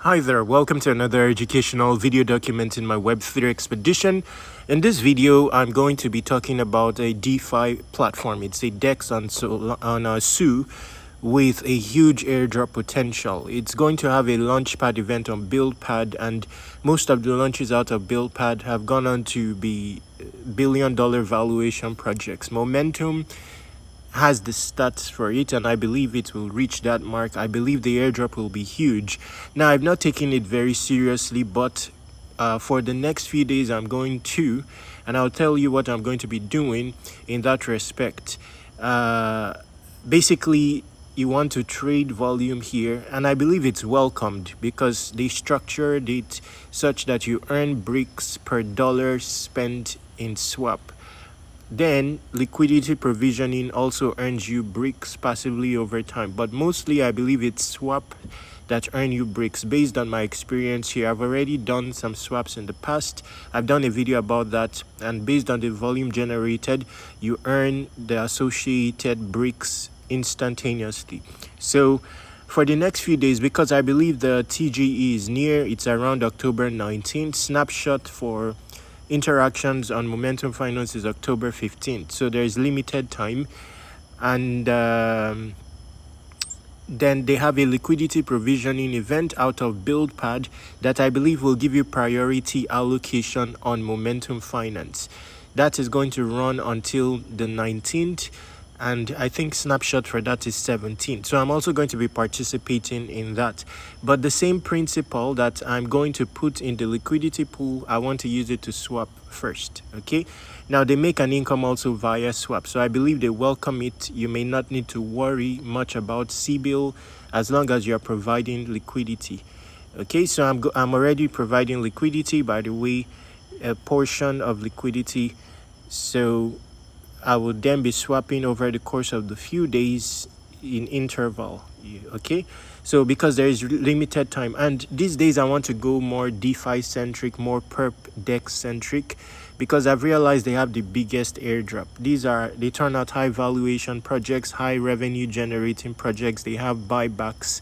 Hi there, welcome to another educational video document in my Web3 expedition. In this video, I'm going to be talking about a DeFi platform. It's a DEX on Sui with a huge airdrop potential. It's going to have a launchpad event on BuildPad, and most of the launches out of BuildPad have gone on to be billion-dollar valuation projects. Momentum has the stats for it, and I believe it will reach that mark. I believe the airdrop will be huge. Now, I've not taken it very seriously, but for the next few days I'm going to, and I'll tell you what I'm going to be doing in that respect. Basically, you want to trade volume here, and I believe it's welcomed because they structured it such that you earn bricks per dollar spent in swap. Then liquidity provisioning also earns you bricks passively over time, but mostly I believe it's swap that earn you bricks. Based on my experience here, I've already done some swaps in the past. I've done a video about that, and based on the volume generated, you earn the associated bricks instantaneously. So for the next few days, because I believe the TGE is near, it's around October 19th. Snapshot for interactions on Momentum Finance is October 15th, so there is limited time. And then they have a liquidity provisioning event out of BuildPad that I believe will give you priority allocation on Momentum Finance. That is going to run until the 19th, and I think snapshot for that is 17th. So I'm also going to be participating in that. But the same principle that I'm going to put in the liquidity pool, I want to use it to swap first. Okay. Now they make an income also via swap, so I believe they welcome it. You may not need to worry much about CBIL as long as you're providing liquidity. Okay, so I'm already providing liquidity, by the way, a portion of liquidity. So I will then be swapping over the course of the few days in interval. Okay, so because there is limited time, and these days I want to go more DeFi centric, more perp DEX centric, because I've realized they have the biggest airdrop. They turn out high valuation projects, high revenue generating projects. They have buybacks.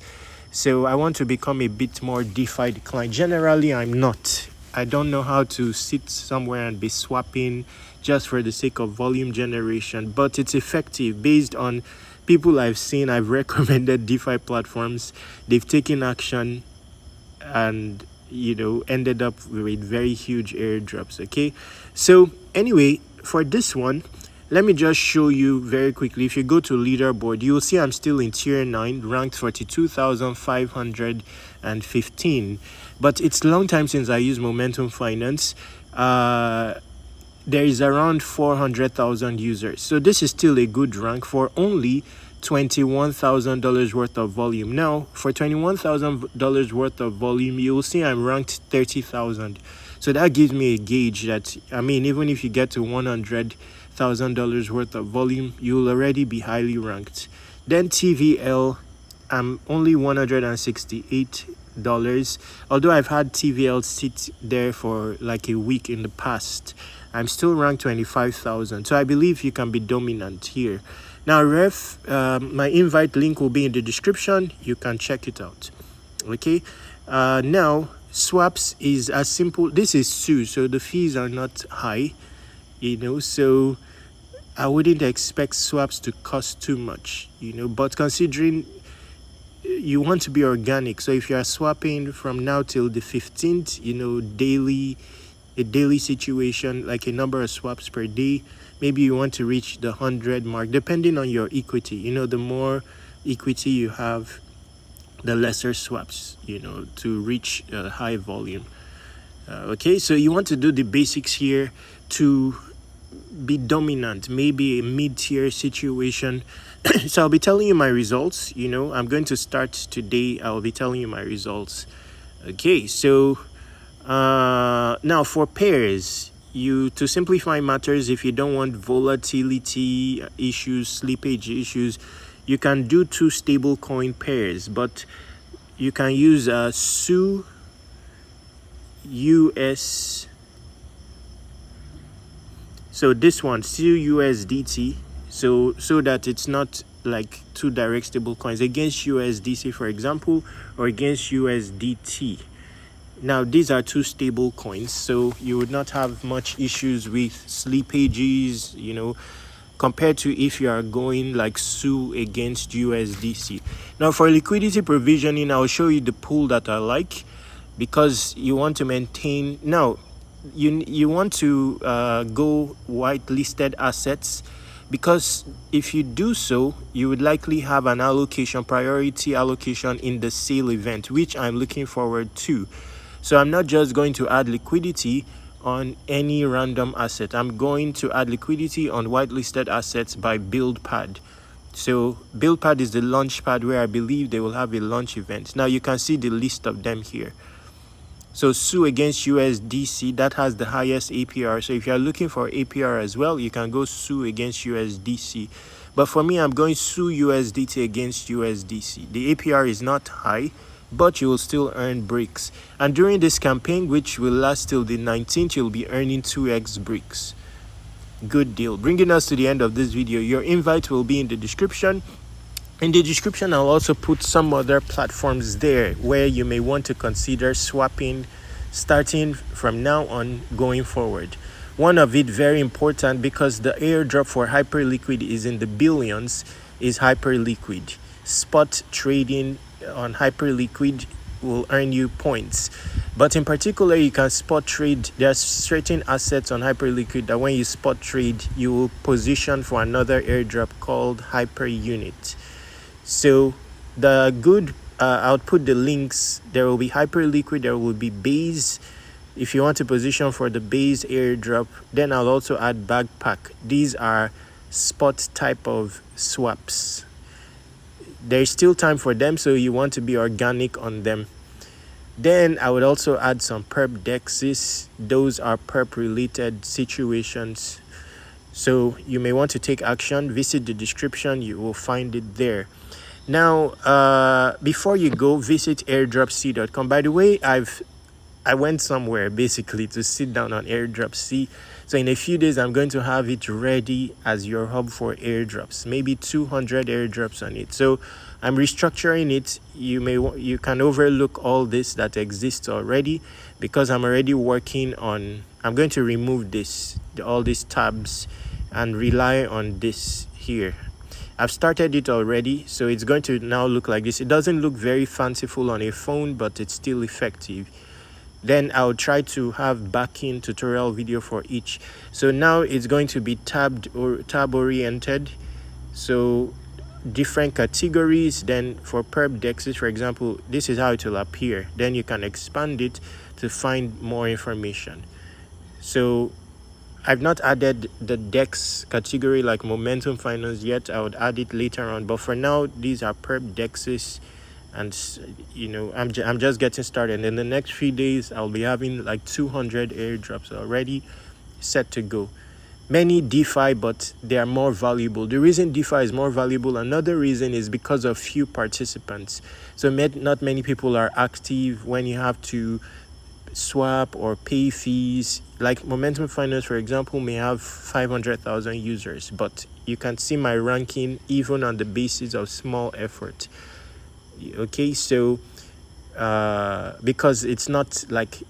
So I want to become a bit more DeFi declined. Generally, I'm not. I don't know how to sit somewhere and be swapping just for the sake of volume generation, but it's effective based on people I've seen. I've recommended DeFi platforms. They've taken action and ended up with very huge airdrops. Okay, so anyway, for this one, let me just show you very quickly. If you go to leaderboard, you'll see I'm still in tier 9, ranked 42,515, but it's a long time since I used Momentum Finance. There is around 400,000 users, so this is still a good rank for only $21,000 worth of volume. Now, for $21,000 worth of volume, you will see I'm ranked 30,000. So that gives me a gauge that, I mean, even if you get to $100,000 worth of volume, you'll already be highly ranked. Then TVL, I'm only $168. Although I've had TVL sit there for like a week in the past, I'm still ranked 25,000. So I believe you can be dominant here. Now, my invite link will be in the description. You can check it out. Okay. Now, swaps is as simple. This is Sui, so the fees are not high, so I wouldn't expect swaps to cost too much, but considering you want to be organic, so if you are swapping from now till the 15th, a daily situation, like a number of swaps per day, maybe you want to reach the 100 mark, depending on your equity. The more equity you have, the lesser swaps, to reach a high volume. Okay, so you want to do the basics here to be dominant, maybe a mid-tier situation. So I'll be telling you my results. I'm going to start today. I'll be telling you my results. Okay, so now for pairs, to simplify matters, if you don't want volatility issues, slippage issues, you can do 2 stable coin pairs, but you can use Sui US. So this one, Sui USDT, so that it's not like two direct stable coins against USDC, for example, or against USDT. Now these are two stable coins, so you would not have much issues with slippages, compared to if you are going like Sui against USDC. Now for liquidity provisioning, I'll show you the pool that I like, because you want to maintain. Now you want to go whitelisted assets, because if you do so, you would likely have an priority allocation in the sale event, which I'm looking forward to. So I'm not just going to add liquidity on any random asset. I'm going to add liquidity on whitelisted assets by BuildPad. So BuildPad is the launch pad where I believe they will have a launch event. Now you can see the list of them here. So Sui against USDC, that has the highest APR. So if you're looking for APR as well, you can go Sui against USDC. But for me, I'm going Sui USDT against USDC. The APR is not high, but you will still earn bricks. And during this campaign, which will last till the 19th, you'll be earning 2x bricks. Good deal. Bringing us to the end of this video. Your invite will be in the description. In the description, I'll also put some other platforms there where you may want to consider swapping starting from now on going forward. One of it, very important, because the airdrop for Hyperliquid is in the billions, is Hyperliquid. Spot trading on Hyperliquid will earn you points, but in particular you can spot trade. There's certain assets on Hyperliquid that when you spot trade, you will position for another airdrop called Hyper Unit. So the good I'll put the links. There will be Hyperliquid, there will be Base if you want to position for the Base airdrop. Then I'll also add Backpack. These are spot type of swaps. There's still time for them, so you want to be organic on them. Then I would also add some perp dexes. Those are perp related situations, so you may want to take action. Visit the description, you will find it there. Now before you go, visit airdropc.com. By the way, I went somewhere basically to sit down on Airdrop. So in a few days, I'm going to have it ready as your hub for airdrops, maybe 200 airdrops on it. So I'm restructuring it. You can overlook all this that exists already, because I'm already working on. I'm going to remove all these tabs and rely on this here. I've started it already, so it's going to now look like this. It doesn't look very fanciful on a phone, but it's still effective. Then I'll try to have backing tutorial video for each. So now it's going to be tab oriented, so different categories. Then for perp dexes, for example, this is how it will appear. Then you can expand it to find more information. So I've not added the DEX category like momentum finance yet. I would add it later on, but for now these are perp dexes. And I'm just getting started. In the next few days, I'll be having like 200 airdrops already set to go. Many DeFi, but they are more valuable. The reason DeFi is more valuable, another reason, is because of few participants. So not many people are active when you have to swap or pay fees. Like momentum finance, for example, may have 500,000 users, but you can see my ranking even on the basis of small effort. Okay, so because it's not like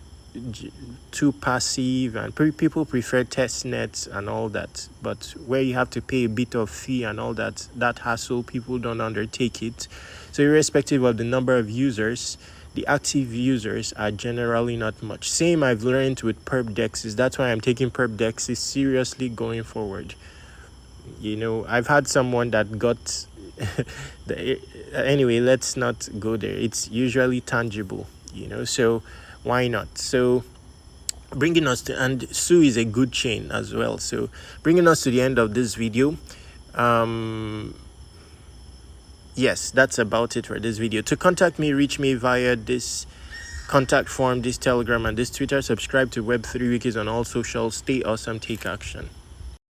too passive, and people prefer test nets and all that, but where you have to pay a bit of fee and all that hassle, people don't undertake it. So irrespective of the number of users, the active users are generally not much. Same I've learned with perp dexes. That's why I'm taking perp dexes seriously going forward. I've had someone that got anyway, let's not go there. It's usually tangible, so why not? So bringing us to, and Sui is a good chain as well. So bringing us to the end of this video. Yes, that's about it for this video. To contact me, reach me via this contact form, this Telegram, and this Twitter. Subscribe to Web3 Wikis on all socials. Stay awesome, take action.